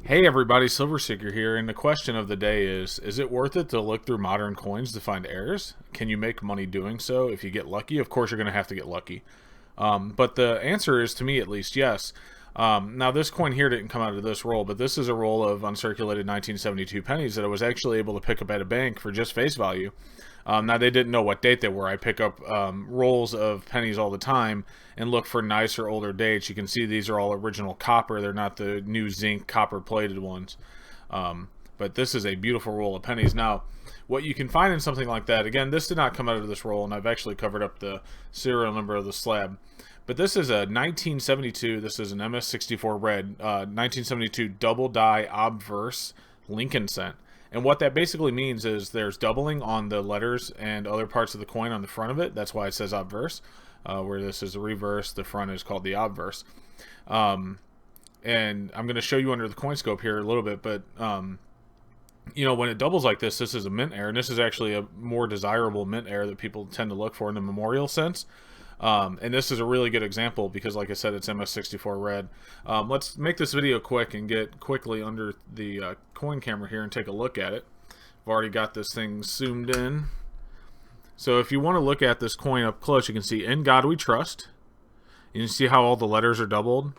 Hey everybody, Silverseeker here, and the question of the day is it worth it to look through modern coins to find errors? Can you make money doing so if you get lucky? Of course you're going to have to get lucky. But the answer is, to me at least, yes. Now this coin here didn't come out of this roll, but this is a roll of uncirculated 1972 pennies that I was actually able to pick up at a bank for just face value. Now they didn't know what date they were. I pick up rolls of pennies all the time and look for nicer older dates. You can see these are all original copper. They're not the new zinc copper plated ones. But this is a beautiful roll of pennies. Now, what you can find in something like that, again, this did not come out of this roll, and I've actually covered up the serial number of the slab. But this is a 1972, this is an MS64 red, 1972 double die obverse Lincoln cent. And what that basically means is there's doubling on the letters and other parts of the coin on the front of it. That's why it says obverse, where this is the reverse. The front is called the obverse. And I'm going to show you under the coin scope here a little bit, but you know, when it doubles like this is a mint error, and this is actually a more desirable mint error that people tend to look for in the memorial sense. And this is a really good example because, like I said, it's MS64 red. Let's make this video quick and get quickly under the coin camera here and take a look at it. I've already got this thing zoomed in. So if you want to look at this coin up close, you can see "In God We Trust." You can see how all the letters are doubled.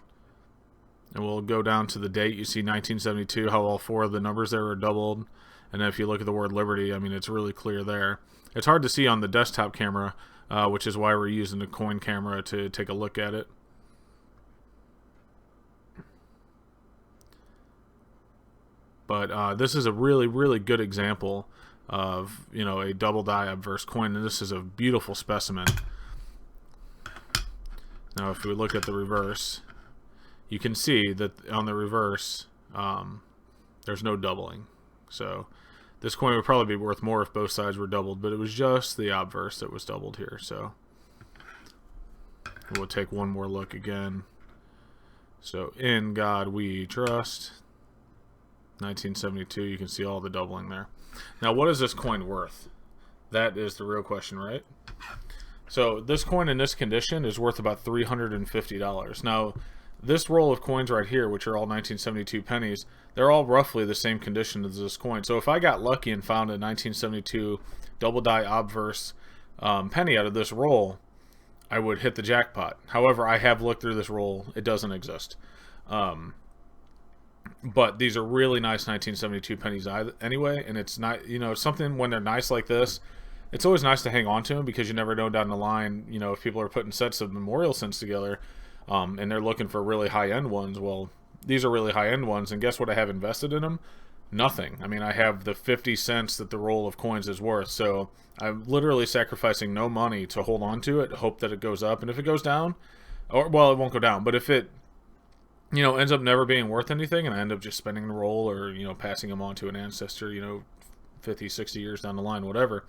And we'll go down to the date. You see 1972, how all four of the numbers there are doubled. And then if you look at the word Liberty, I mean, it's really clear there. It's hard to see on the desktop camera, which is why we're using the coin camera to take a look at it. But this is a really, really good example of, you know, a double die obverse coin, and this is a beautiful specimen. Now, if we look at the reverse, you can see that on the reverse, there's no doubling. So this coin would probably be worth more if both sides were doubled, but it was just the obverse that was doubled here. So we'll take one more look again. So "In God We Trust," 1972, you can see all the doubling there. Now, what is this coin worth? That is the real question, right? So this coin in this condition is worth about $350. Now, this roll of coins right here, which are all 1972 pennies, they're all roughly the same condition as this coin. So if I got lucky and found a 1972 double die obverse penny out of this roll, I would hit the jackpot. However, I have looked through this roll. It doesn't exist. But these are really nice 1972 pennies anyway, and it's not, you know, something when they're nice like this, it's always nice to hang on to them because you never know down the line, you know, if people are putting sets of memorial cents together, and they're looking for really high-end ones. Well, these are really high-end ones, and guess what I have invested in them? Nothing. I mean, I have the 50 cents that the roll of coins is worth, so I'm literally sacrificing no money to hold on to it, hope that it goes up, and if it goes down, or, well, it won't go down, but if it, you know, ends up never being worth anything, and I end up just spending the roll or, you know, passing them on to an ancestor, you know, 50, 60 years down the line, whatever,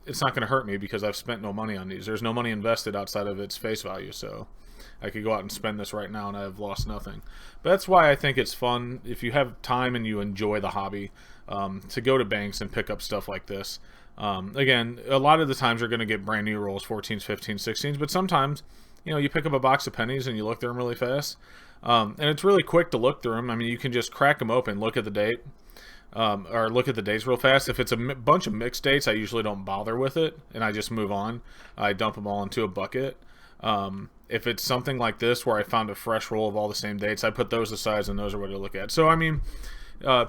it's not going to hurt me because I've spent no money on these. There's no money invested outside of its face value, so I could go out and spend this right now and I've lost nothing. But that's why I think it's fun, if you have time and you enjoy the hobby, to go to banks and pick up stuff like this. Again, a lot of the times you're going to get brand new rolls, 14s, 15s, 16s, but sometimes, you know, you pick up a box of pennies and you look through them really fast. And it's really quick to look through them. I mean, you can just crack them open, look at the date, or look at the dates real fast. If it's a bunch of mixed dates, I usually don't bother with it, and I just move on. I dump them all into a bucket. If it's something like this where I found a fresh roll of all the same dates, I put those aside, and those are what I look at. So, I mean,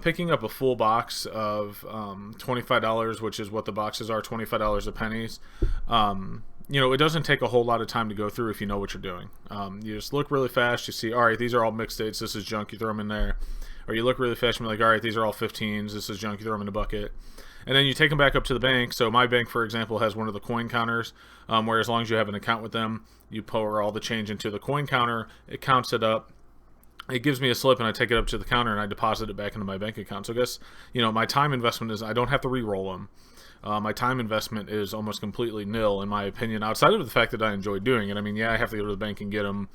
picking up a full box of $25, which is what the boxes are, $25 of pennies, you know, it doesn't take a whole lot of time to go through if you know what you're doing. You just look really fast, you see, all right, these are all mixed dates, this is junk, you throw them in there. Or you look really fast and be like, all right, these are all 15s, this is junk, you throw them in a bucket. And then you take them back up to the bank. So my bank, for example, has one of the coin counters, where as long as you have an account with them, you pour all the change into the coin counter, it counts it up, it gives me a slip, and I take it up to the counter and I deposit it back into my bank account. So I guess, you know, my time investment is I don't have to re-roll them. My time investment is almost completely nil, in my opinion, outside of the fact that I enjoy doing it. I mean, yeah, I have to go to the bank and get them.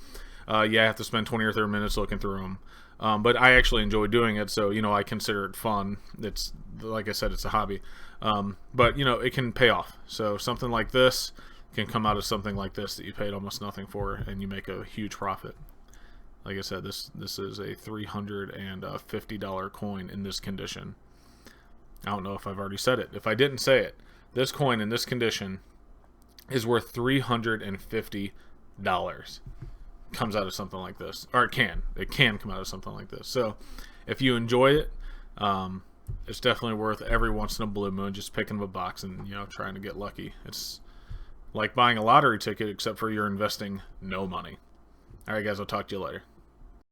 Yeah, I have to spend 20 or 30 minutes looking through them. But I actually enjoy doing it, so, you know, I consider it fun. It's, like I said, it's a hobby. But, you know, it can pay off. So something like this can come out of something like this that you paid almost nothing for, and you make a huge profit. Like I said, this is a $350 coin in this condition. I don't know if I've already said it. If I didn't say it, this coin in this condition is worth $350. Comes out of something like this, or it can come out of something like this. So if you enjoy it, it's definitely worth every once in a blue moon just picking up a box and, you know, trying to get lucky. It's like buying a lottery ticket, except for you're investing no money. All right, guys, I'll talk to you later.